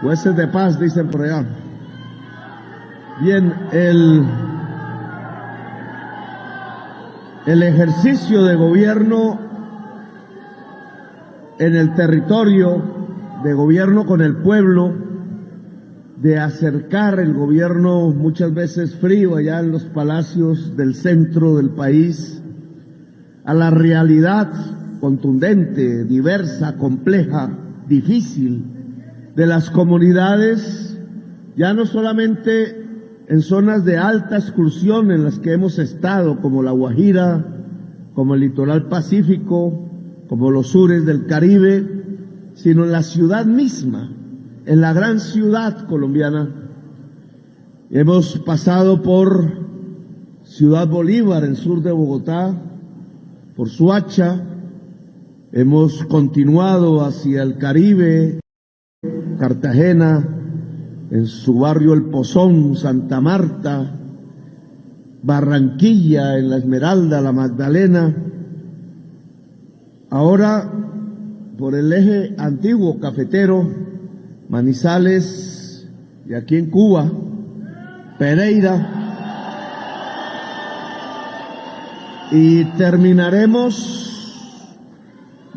Jueces de paz, dicen por allá. Bien, el ejercicio de gobierno en el territorio, de gobierno con el pueblo, de acercar el gobierno muchas veces frío allá en los palacios del centro del país a la realidad contundente, diversa, compleja, difícil de las comunidades, ya no solamente en zonas de alta exclusión en las que hemos estado, como La Guajira, como el litoral pacífico, como los sures del Caribe, sino en la ciudad misma, en la gran ciudad colombiana. Hemos pasado por Ciudad Bolívar, en sur de Bogotá, por Soacha, hemos continuado hacia el Caribe, Cartagena, en su barrio El Pozón, Santa Marta, Barranquilla, en La Esmeralda, La Magdalena, ahora por el eje antiguo cafetero, Manizales, y aquí en Cuba, Pereira, y terminaremos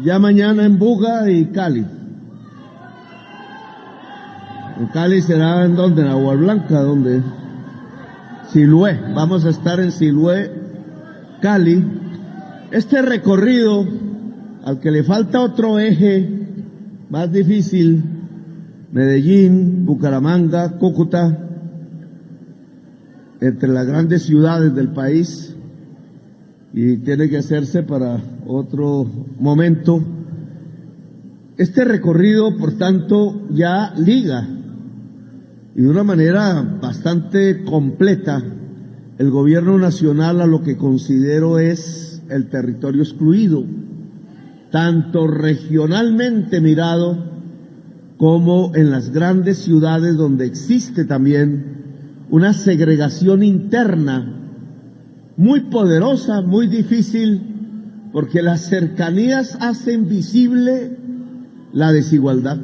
ya mañana en Buga y Cali. En Cali será en donde, en Agua Blanca, donde Siloé, vamos a estar en Siloé, Cali. Este recorrido, al que le falta otro eje más difícil, Medellín, Bucaramanga, Cúcuta, entre las grandes ciudades del país, y tiene que hacerse para otro momento. Este recorrido, por tanto, ya liga, y de una manera bastante completa, el gobierno nacional a lo que considero es el territorio excluido, tanto regionalmente mirado como en las grandes ciudades donde existe también una segregación interna muy poderosa, muy difícil, porque las cercanías hacen visible la desigualdad.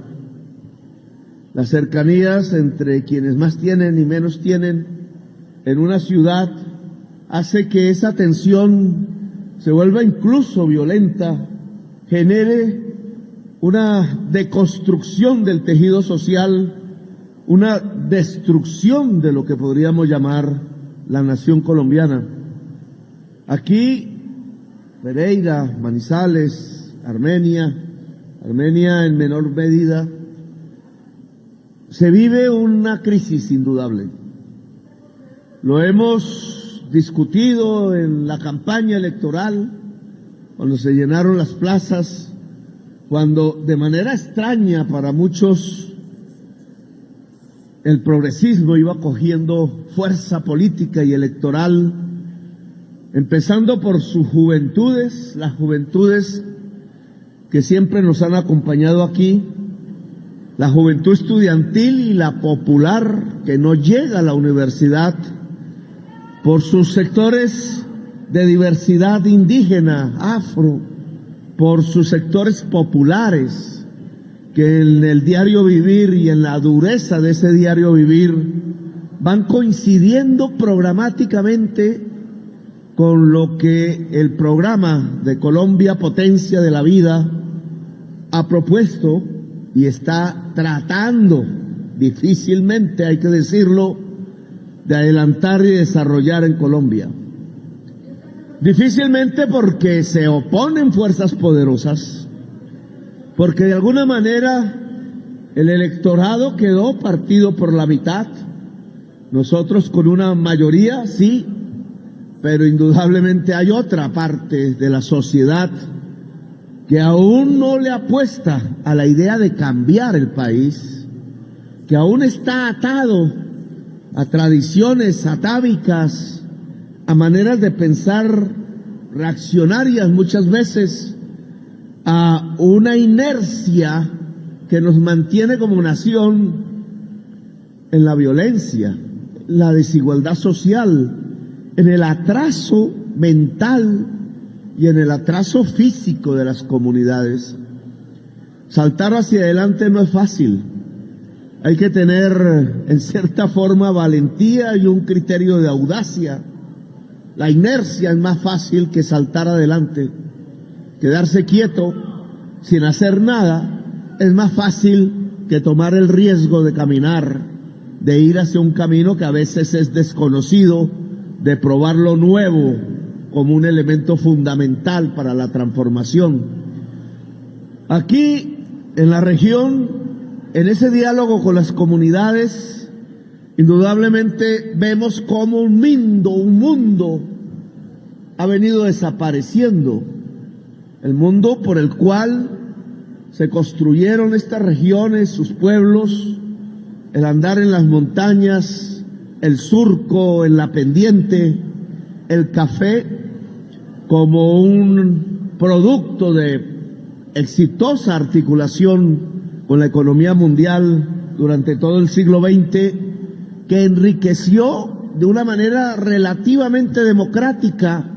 Las cercanías entre quienes más tienen y menos tienen en una ciudad hace que esa tensión se vuelva incluso violenta, genere una deconstrucción del tejido social, una destrucción de lo que podríamos llamar la nación colombiana. Aquí, Pereira, Manizales, Armenia en menor medida, se vive una crisis indudable. Lo hemos discutido en la campaña electoral, cuando se llenaron las plazas, cuando de manera extraña para muchos el progresismo iba cogiendo fuerza política y electoral, empezando por sus juventudes, las juventudes que siempre nos han acompañado aquí, la juventud estudiantil y la popular que no llega a la universidad, por sus sectores de diversidad indígena, afro, por sus sectores populares, que en el diario vivir y en la dureza de ese diario vivir van coincidiendo programáticamente con lo que el programa de Colombia Potencia de la Vida ha propuesto y está tratando, difícilmente hay que decirlo, de adelantar y desarrollar en Colombia. Difícilmente porque se oponen fuerzas poderosas, porque de alguna manera el electorado quedó partido por la mitad, nosotros con una mayoría, sí, pero indudablemente hay otra parte de la sociedad que aún no le apuesta a la idea de cambiar el país, que aún está atado a tradiciones atávicas, a maneras de pensar reaccionarias muchas veces, a una inercia que nos mantiene como nación en la violencia, la desigualdad social, en el atraso mental y en el atraso físico de las comunidades. Saltar hacia adelante no es fácil. Hay que tener, en cierta forma, valentía y un criterio de audacia. La inercia es más fácil que saltar adelante. Quedarse quieto, sin hacer nada, es más fácil que tomar el riesgo de caminar, de ir hacia un camino que a veces es desconocido, de probar lo nuevo como un elemento fundamental para la transformación. Aquí, en la región, en ese diálogo con las comunidades, indudablemente vemos cómo un mundo ha venido desapareciendo. El mundo por el cual se construyeron estas regiones, sus pueblos, el andar en las montañas, el surco, en la pendiente, el café como un producto de exitosa articulación con la economía mundial durante todo el siglo XX, que enriqueció de una manera relativamente democrática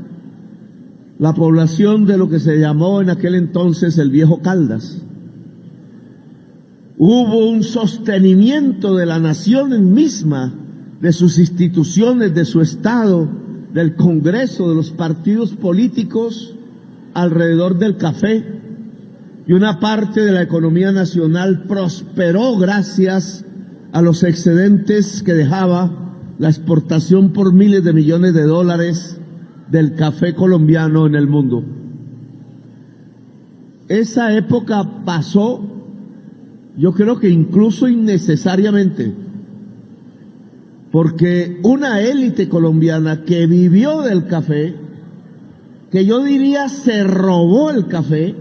la población de lo que se llamó en aquel entonces el Viejo Caldas. Hubo un sostenimiento de la nación misma, de sus instituciones, de su Estado, del Congreso, de los partidos políticos alrededor del café, y una parte de la economía nacional prosperó gracias a los excedentes que dejaba la exportación por miles de millones de dólares del café colombiano en el mundo. Esa época pasó, yo creo que incluso innecesariamente, porque una élite colombiana que vivió del café, que yo diría se robó el café,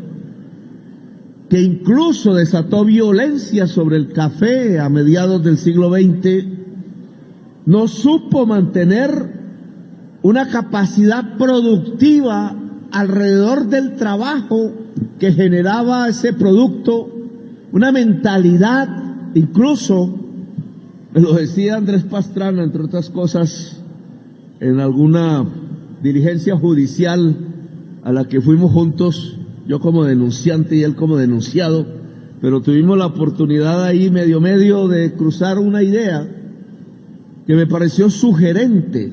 que incluso desató violencia sobre el café a mediados del siglo XX, no supo mantener una capacidad productiva alrededor del trabajo que generaba ese producto, una mentalidad, incluso, me lo decía Andrés Pastrana, entre otras cosas, en alguna diligencia judicial a la que fuimos juntos, yo como denunciante y él como denunciado, pero tuvimos la oportunidad ahí medio de cruzar una idea que me pareció sugerente,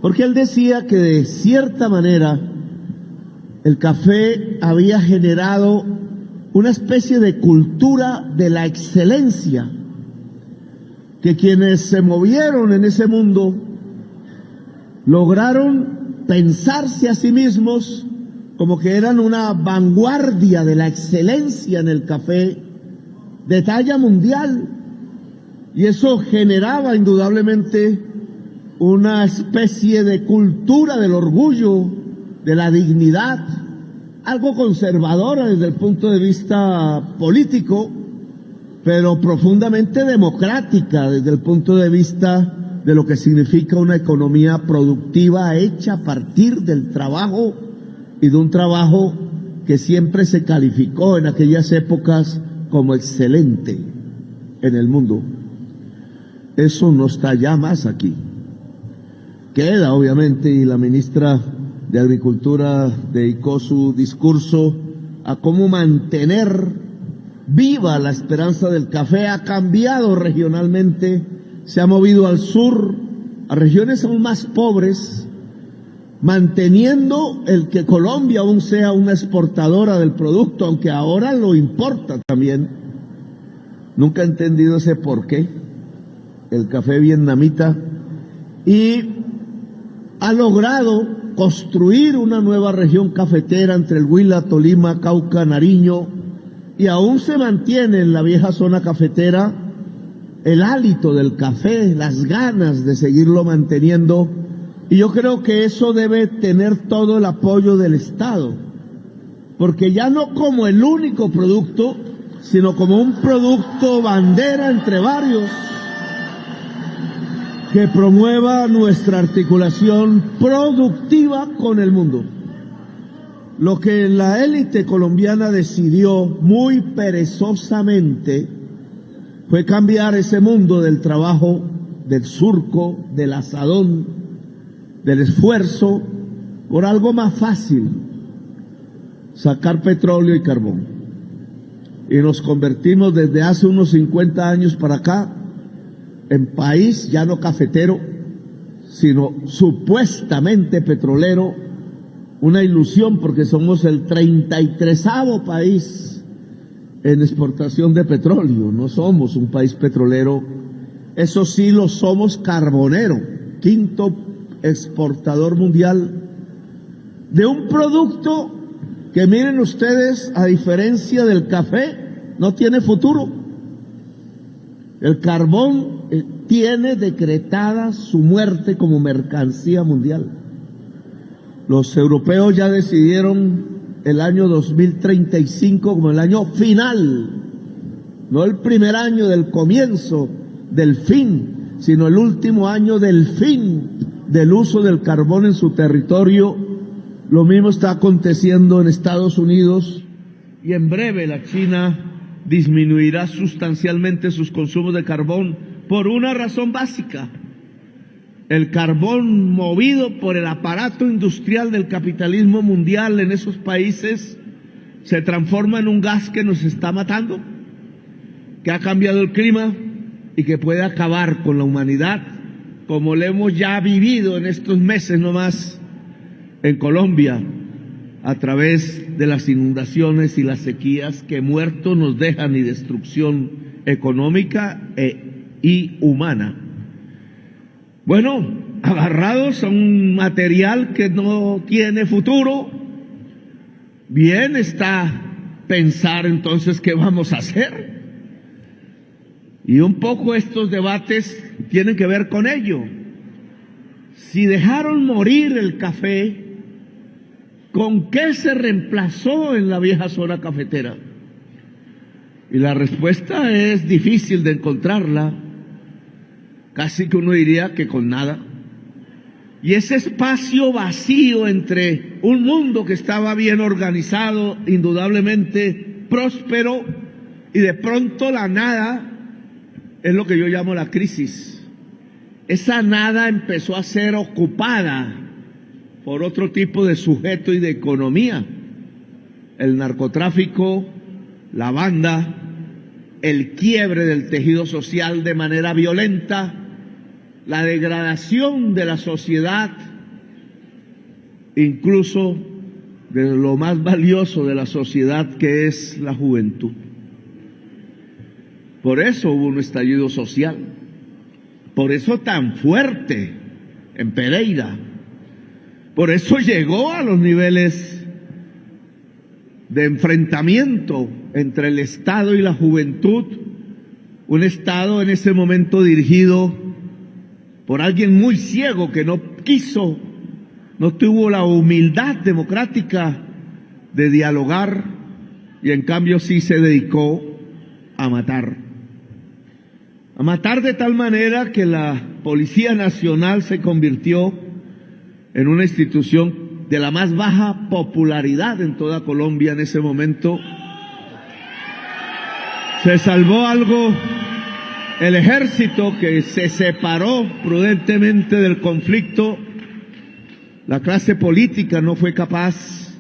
porque él decía que de cierta manera el café había generado una especie de cultura de la excelencia, que quienes se movieron en ese mundo lograron pensarse a sí mismos como que eran una vanguardia de la excelencia en el café de talla mundial, y eso generaba indudablemente una especie de cultura del orgullo, de la dignidad, algo conservadora desde el punto de vista político, pero profundamente democrática desde el punto de vista de lo que significa una economía productiva hecha a partir del trabajo, y de un trabajo que siempre se calificó en aquellas épocas como excelente en el mundo. Eso no está ya más aquí. Queda, obviamente, y la ministra de Agricultura dedicó su discurso a cómo mantener viva la esperanza del café. Ha cambiado regionalmente, se ha movido al sur, a regiones aún más pobres, manteniendo el que Colombia aún sea una exportadora del producto, aunque ahora lo importa también. Nunca he entendido ese porqué, el café vietnamita, y ha logrado construir una nueva región cafetera entre el Huila, Tolima, Cauca, Nariño, y aún se mantiene en la vieja zona cafetera el hálito del café, las ganas de seguirlo manteniendo, y yo creo que eso debe tener todo el apoyo del Estado, porque ya no como el único producto, sino como un producto bandera entre varios, que promueva nuestra articulación productiva con el mundo. Lo que la élite colombiana decidió muy perezosamente fue cambiar ese mundo del trabajo, del surco, del asadón, del esfuerzo, por algo más fácil: sacar petróleo y carbón. y nos convertimos desde hace unos 50 años para acá en país ya no cafetero, sino supuestamente petrolero, una ilusión porque somos el 33º país en exportación de petróleo, no somos un país petrolero, eso sí lo somos carbonero, 5º exportador mundial de un producto que miren ustedes, a diferencia del café, no tiene futuro. El carbón tiene decretada su muerte como mercancía mundial. Los europeos ya decidieron el año 2035 como el año final, no el primer año del comienzo, del fin, sino el último año del fin del uso del carbón en su territorio. Lo mismo está aconteciendo en Estados Unidos y en breve la China disminuirá sustancialmente sus consumos de carbón por una razón básica. El carbón movido por el aparato industrial del capitalismo mundial en esos países se transforma en un gas que nos está matando, que ha cambiado el clima y que puede acabar con la humanidad, como lo hemos ya vivido en estos meses nomás en Colombia, a través de las inundaciones y las sequías que muertos nos dejan y destrucción económica y humana. Bueno, agarrados a un material que no tiene futuro, bien está pensar entonces qué vamos a hacer. Y un poco estos debates tienen que ver con ello. Si dejaron morir el café, ¿con qué se reemplazó en la vieja zona cafetera? Y la respuesta es difícil de encontrarla, casi que uno diría que con nada. Y ese espacio vacío entre un mundo que estaba bien organizado, indudablemente próspero, y de pronto la nada, es lo que yo llamo la crisis. Esa nada empezó a ser ocupada por otro tipo de sujeto y de economía, el narcotráfico, la banda, el quiebre del tejido social de manera violenta, la degradación de la sociedad, incluso de lo más valioso de la sociedad que es la juventud. Por eso hubo un estallido social, por eso tan fuerte en Pereira. Por eso llegó a los niveles de enfrentamiento entre el Estado y la juventud, un Estado en ese momento dirigido por alguien muy ciego que no quiso, no tuvo la humildad democrática de dialogar y en cambio sí se dedicó a matar de tal manera que la Policía Nacional se convirtió en una institución de la más baja popularidad en toda Colombia en ese momento. Se salvó algo el ejército, que se separó prudentemente del conflicto. La clase política no fue capaz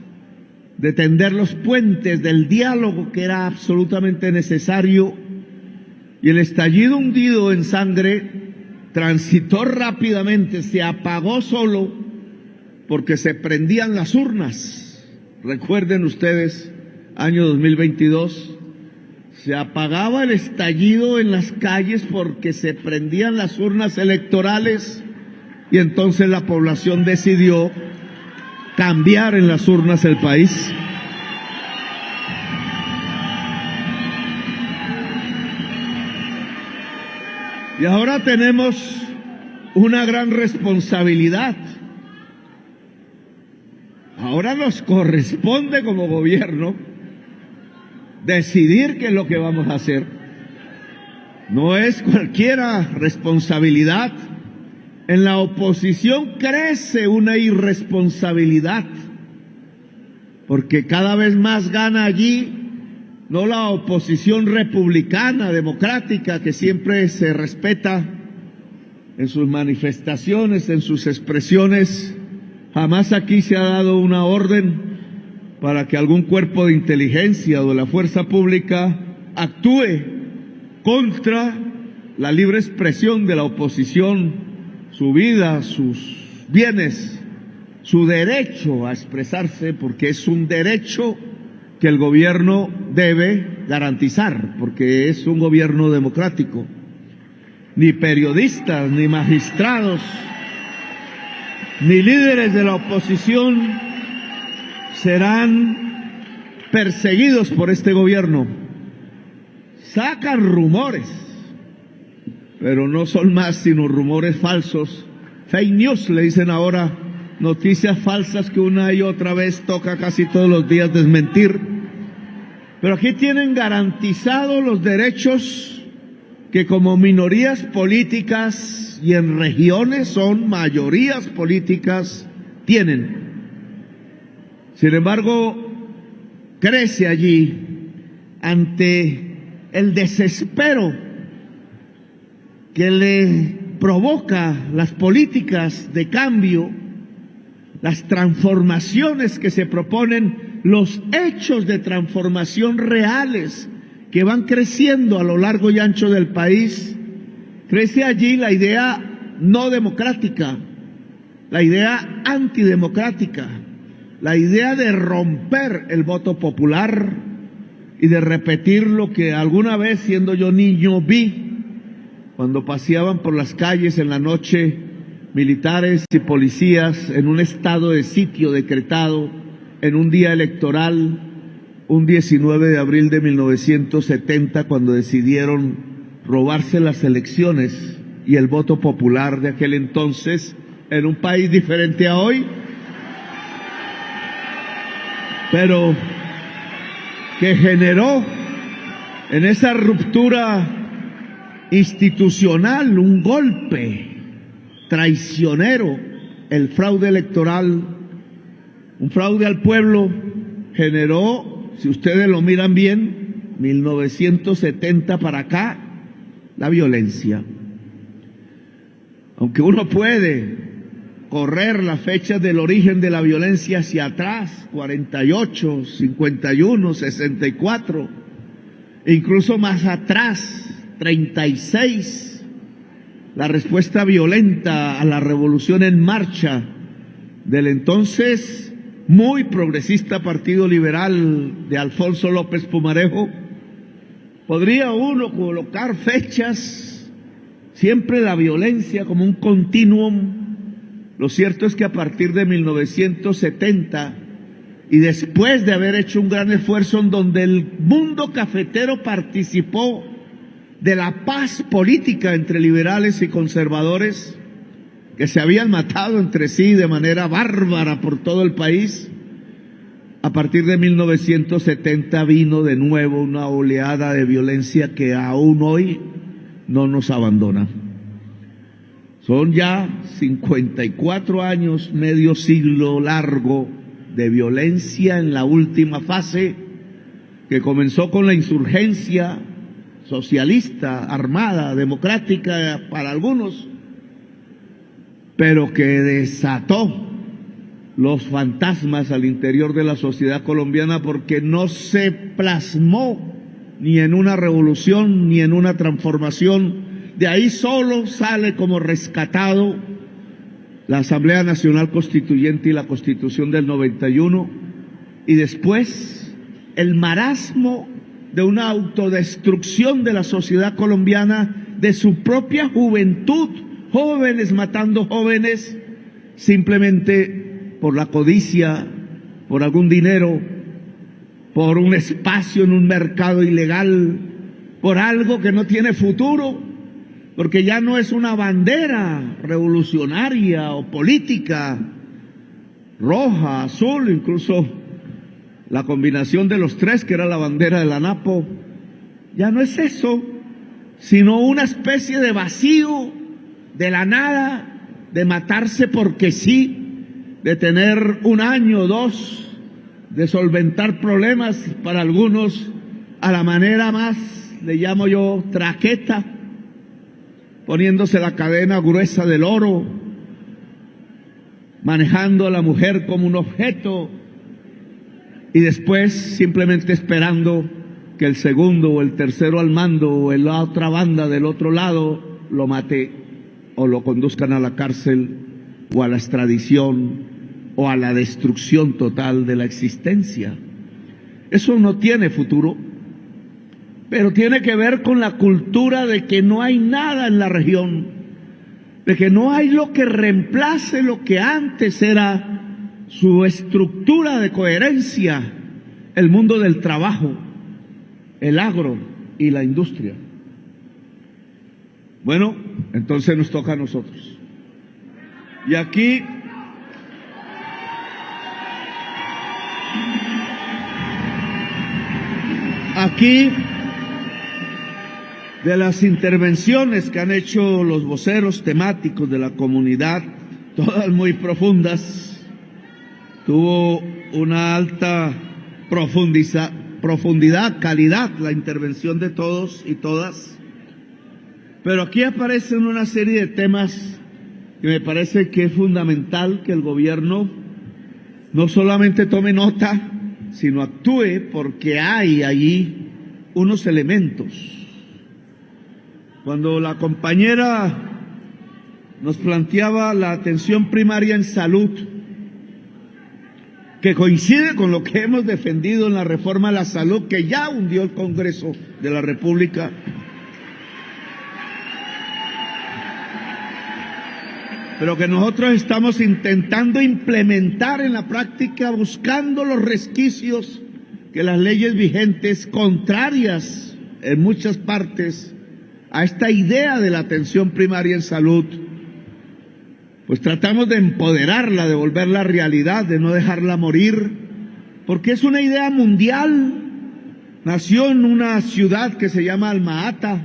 de tender los puentes del diálogo que era absolutamente necesario, y el estallido hundido en sangre transitó rápidamente, se apagó solo porque se prendían las urnas. Recuerden ustedes, año 2022, se apagaba el estallido en las calles porque se prendían las urnas electorales, y entonces la población decidió cambiar en las urnas el país. Y ahora tenemos una gran responsabilidad. Ahora nos corresponde como gobierno decidir qué es lo que vamos a hacer. No es cualquiera responsabilidad. En la oposición crece una irresponsabilidad, porque cada vez más gana allí no la oposición republicana, democrática, que siempre se respeta en sus manifestaciones, en sus expresiones. Jamás aquí se ha dado una orden para que algún cuerpo de inteligencia o de la fuerza pública actúe contra la libre expresión de la oposición, su vida, sus bienes, su derecho a expresarse, porque es un derecho que el gobierno debe garantizar, porque es un gobierno democrático. Ni periodistas, ni magistrados, ni líderes de la oposición serán perseguidos por este gobierno. Sacan rumores, pero no son más sino rumores falsos. Fake news le dicen ahora, noticias falsas que una y otra vez toca casi todos los días desmentir. Pero aquí tienen garantizados los derechos que como minorías políticas y en regiones son mayorías políticas tienen. Sin embargo, crece allí ante el desespero que le provoca las políticas de cambio, las transformaciones que se proponen, los hechos de transformación reales que van creciendo a lo largo y ancho del país. Crece allí la idea no democrática, la idea antidemocrática, la idea de romper el voto popular y de repetir lo que alguna vez, siendo yo niño, vi cuando paseaban por las calles en la noche militares y policías en un estado de sitio decretado en un día electoral, un 19 de abril de 1970, cuando decidieron robarse las elecciones y el voto popular de aquel entonces en un país diferente a hoy, pero que generó en esa ruptura institucional un golpe traicionero, el fraude electoral, un fraude al pueblo. Generó, si ustedes lo miran bien, 1970 para acá, la violencia. Aunque uno puede correr las fechas del origen de la violencia hacia atrás, 48, 51, 64, incluso más atrás, 36, la respuesta violenta a la revolución en marcha del entonces muy progresista Partido Liberal de Alfonso López Pumarejo. Podría uno colocar fechas, siempre la violencia como un continuum. Lo cierto es que a partir de 1970 y después de haber hecho un gran esfuerzo en donde el mundo cafetero participó de la paz política entre liberales y conservadores, que se habían matado entre sí de manera bárbara por todo el país, a partir de 1970 vino de nuevo una oleada de violencia que aún hoy no nos abandona. Son ya 54 años, medio siglo largo de violencia en la última fase, que comenzó con la insurgencia socialista, armada, democrática para algunos, pero que desató los fantasmas al interior de la sociedad colombiana, porque no se plasmó ni en una revolución ni en una transformación. De ahí solo sale como rescatado la Asamblea Nacional Constituyente y la Constitución del 91, y después el marasmo de una autodestrucción de la sociedad colombiana, de su propia juventud, jóvenes matando jóvenes simplemente por la codicia, por algún dinero, por un espacio en un mercado ilegal, por algo que no tiene futuro, porque ya no es una bandera revolucionaria o política, roja, azul, incluso la combinación de los tres, que era la bandera de la ANAPO, ya no es eso, sino una especie de vacío, de la nada, de matarse porque sí, de tener un año o dos, de solventar problemas para algunos a la manera más, le llamo yo, traqueta, poniéndose la cadena gruesa del oro, manejando a la mujer como un objeto, y después simplemente esperando que el segundo o el tercero al mando o la otra banda del otro lado lo mate o lo conduzcan a la cárcel o a la extradición o a la destrucción total de la existencia. Eso no tiene futuro, pero tiene que ver con la cultura de que no hay nada en la región, de que no hay lo que reemplace lo que antes era su estructura de coherencia, el mundo del trabajo, el agro y la industria. Bueno, entonces nos toca a nosotros. Y aquí de las intervenciones que han hecho los voceros temáticos de la comunidad, todas muy profundas, tuvo una alta profundidad, calidad la intervención de todos y todas, pero aquí aparecen una serie de temas que me parece que es fundamental que el gobierno no solamente tome nota, sino actúe, porque hay allí unos elementos. Cuando la compañera nos planteaba la atención primaria en salud, que coincide con lo que hemos defendido en la reforma a la salud que ya hundió el Congreso de la República, pero que nosotros estamos intentando implementar en la práctica, buscando los resquicios que las leyes vigentes, contrarias en muchas partes a esta idea de la atención primaria en salud, pues tratamos de empoderarla, de volverla realidad, de no dejarla morir, porque es una idea mundial. Nació en una ciudad que se llama Alma-Ata,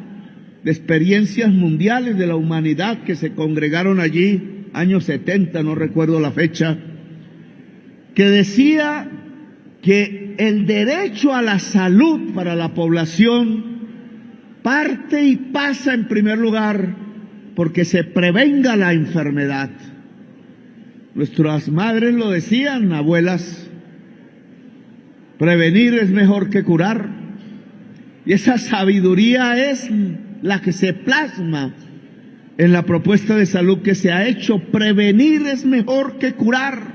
de experiencias mundiales de la humanidad que se congregaron allí, años 70, no recuerdo la fecha, que decía que el derecho a la salud para la población parte y pasa en primer lugar porque se prevenga la enfermedad. Nuestras madres lo decían, abuelas, prevenir es mejor que curar, y esa sabiduría es la que se plasma en la propuesta de salud que se ha hecho. Prevenir es mejor que curar.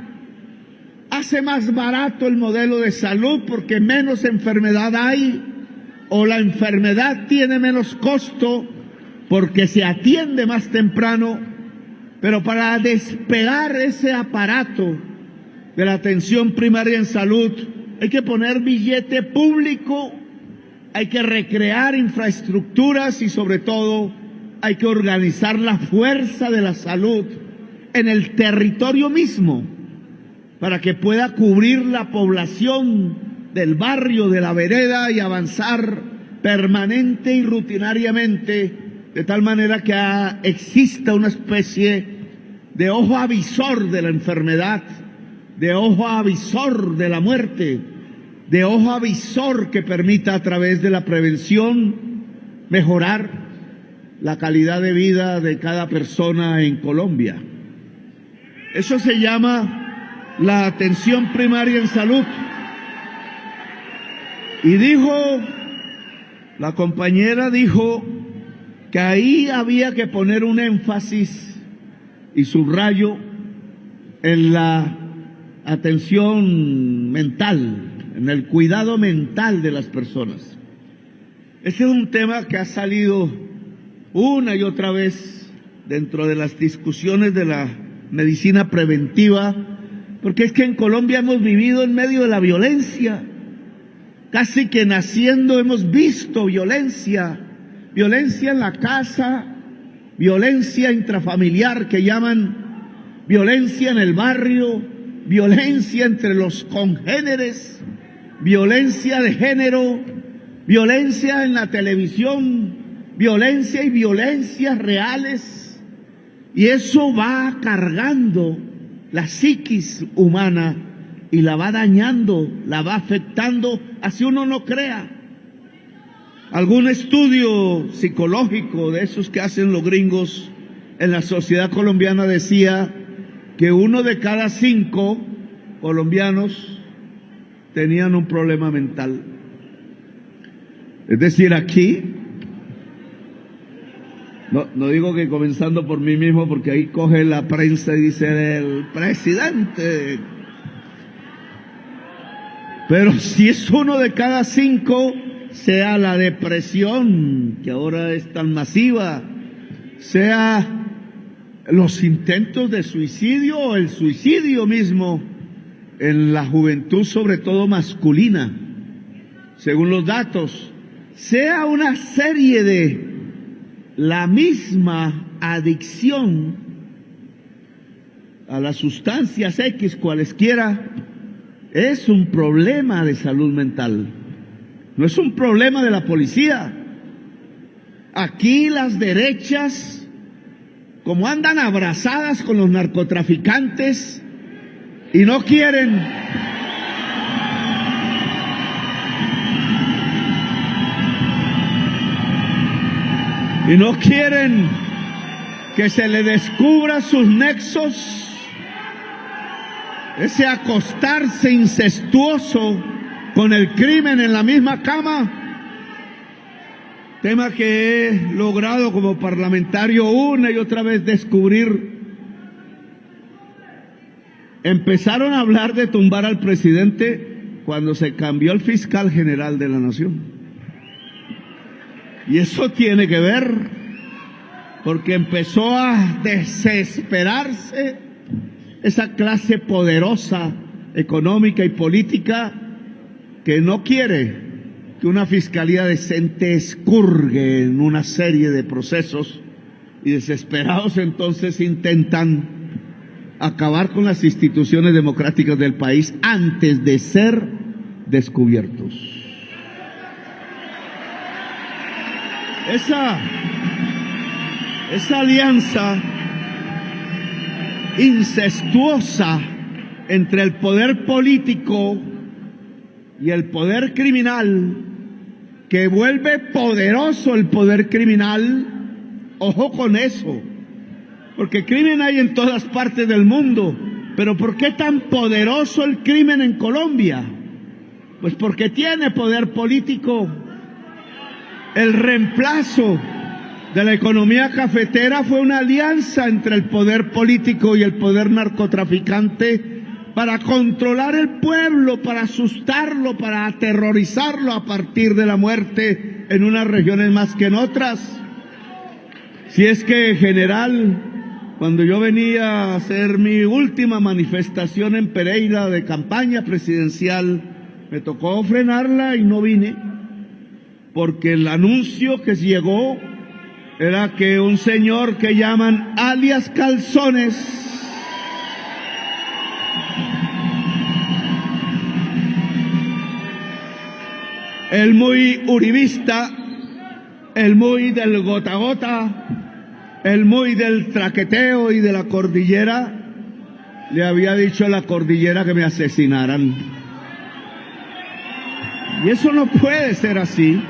Hace más barato el modelo de salud porque menos enfermedad hay, o la enfermedad tiene menos costo porque se atiende más temprano. Pero para despegar ese aparato de la atención primaria en salud hay que poner billete público, hay que recrear infraestructuras y sobre todo hay que organizar la fuerza de la salud en el territorio mismo para que pueda cubrir la población del barrio, de la vereda, y avanzar permanente y rutinariamente, de tal manera que exista una especie de ojo avisor de la enfermedad, de ojo avisor de la muerte, de ojo avisor que permita a través de la prevención mejorar la calidad de vida de cada persona en Colombia. Eso se llama la atención primaria en salud. Y la compañera dijo que ahí había que poner un énfasis y subrayo en la atención mental, en el cuidado mental de las personas. Ese es un tema que ha salido una y otra vez dentro de las discusiones de la medicina preventiva, porque es que en Colombia hemos vivido en medio de la violencia. Casi que naciendo hemos visto violencia, violencia en la casa, violencia intrafamiliar que llaman, violencia en el barrio, violencia entre los congéneres, violencia de género, violencia en la televisión, violencia y violencias reales. Y eso va cargando la psiquis humana y la va dañando, la va afectando, así uno no crea. Algún estudio psicológico de esos que hacen los gringos en la sociedad colombiana decía que 1 de cada 5 colombianos tenían un problema mental. Es decir, aquí, no digo que comenzando por mí mismo, porque ahí coge la prensa y dice el presidente. Pero si es 1 de cada 5, sea la depresión, que ahora es tan masiva, sea los intentos de suicidio o el suicidio mismo en la juventud, sobre todo masculina, según los datos, sea una serie de la misma adicción a las sustancias X, cualesquiera, es un problema de salud mental. No es un problema de la policía. Aquí las derechas, como andan abrazadas con los narcotraficantes y no quieren que se le descubra sus nexos, ese acostarse incestuoso con el crimen en la misma cama, tema que he logrado como parlamentario una y otra vez descubrir. Empezaron a hablar de tumbar al presidente cuando se cambió el fiscal general de la nación. Y eso tiene que ver porque empezó a desesperarse esa clase poderosa económica y política que no quiere que una fiscalía decente escurgue en una serie de procesos, y desesperados entonces intentan acabar con las instituciones democráticas del país antes de ser descubiertos. Esa alianza incestuosa entre el poder político y el poder criminal, que vuelve poderoso el poder criminal, ojo con eso, porque crimen hay en todas partes del mundo, pero ¿por qué tan poderoso el crimen en Colombia? Pues porque tiene poder político. El reemplazo de la economía cafetera fue una alianza entre el poder político y el poder narcotraficante para controlar el pueblo, para asustarlo, para aterrorizarlo a partir de la muerte en unas regiones más que en otras. Si es que, general, cuando yo venía a hacer mi última manifestación en Pereira de campaña presidencial, me tocó frenarla y no vine, porque el anuncio que llegó era que un señor que llaman alias Calzones, el muy uribista, el muy del gota a gota, el muy del traqueteo y de la cordillera, le había dicho a la cordillera que me asesinaran. Y eso no puede ser así.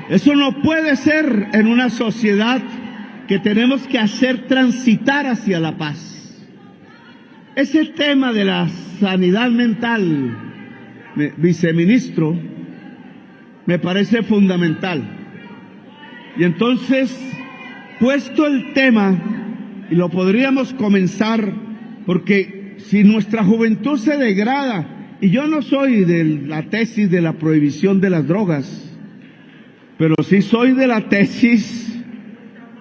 Eso no puede ser en una sociedad que tenemos que hacer transitar hacia la paz. Ese tema de la sanidad mental, viceministro, me parece fundamental. Y entonces, puesto el tema, y lo podríamos comenzar, porque si nuestra juventud se degrada, y yo no soy de la tesis de la prohibición de las drogas, pero sí soy de la tesis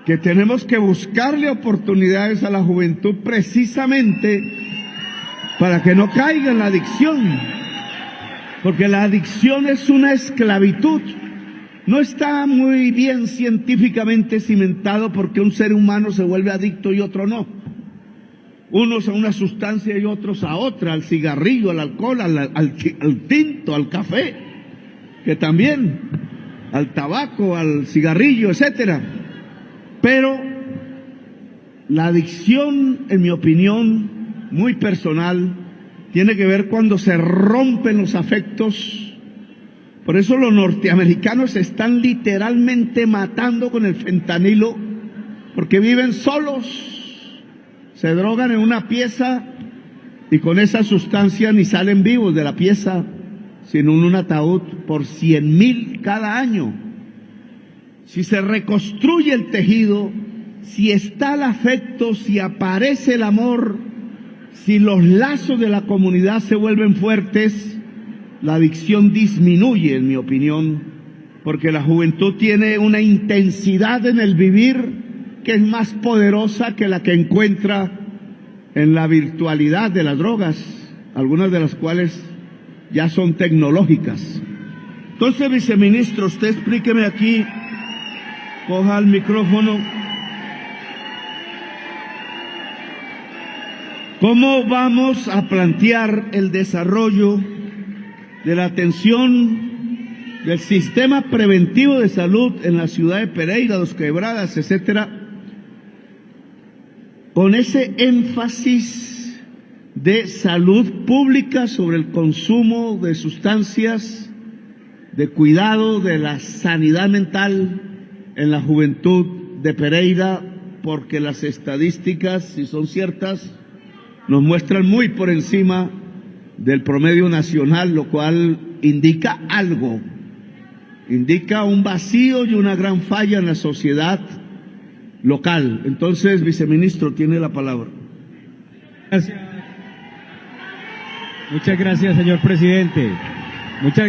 que tenemos que buscarle oportunidades a la juventud precisamente para que no caiga en la adicción, porque la adicción es una esclavitud. No está muy bien científicamente cimentado porque un ser humano se vuelve adicto y otro no. Unos a una sustancia y otros a otra, al cigarrillo, al alcohol, al tinto, al café, que también, al tabaco, al cigarrillo, etcétera. Pero la adicción, en mi opinión, muy personal, tiene que ver cuando se rompen los afectos. Por eso los norteamericanos se están literalmente matando con el fentanilo, porque viven solos, se drogan en una pieza y con esa sustancia ni salen vivos de la pieza, sino en un ataúd por 100.000 cada año. Si se reconstruye el tejido, si está el afecto, si aparece el amor, si los lazos de la comunidad se vuelven fuertes, la adicción disminuye, en mi opinión, porque la juventud tiene una intensidad en el vivir que es más poderosa que la que encuentra en la virtualidad de las drogas, algunas de las cuales ya son tecnológicas. Entonces, viceministro, usted explíqueme aquí, coja el micrófono, ¿cómo vamos a plantear el desarrollo de la atención del sistema preventivo de salud en la ciudad de Pereira, Dos Quebradas, etcétera, con ese énfasis de salud pública sobre el consumo de sustancias, de cuidado de la sanidad mental en la juventud de Pereira, porque las estadísticas, si son ciertas, nos muestran muy por encima del promedio nacional, lo cual indica algo, indica un vacío y una gran falla en la sociedad local. Entonces, viceministro, tiene la palabra. Gracias. Muchas gracias, señor presidente. Muchas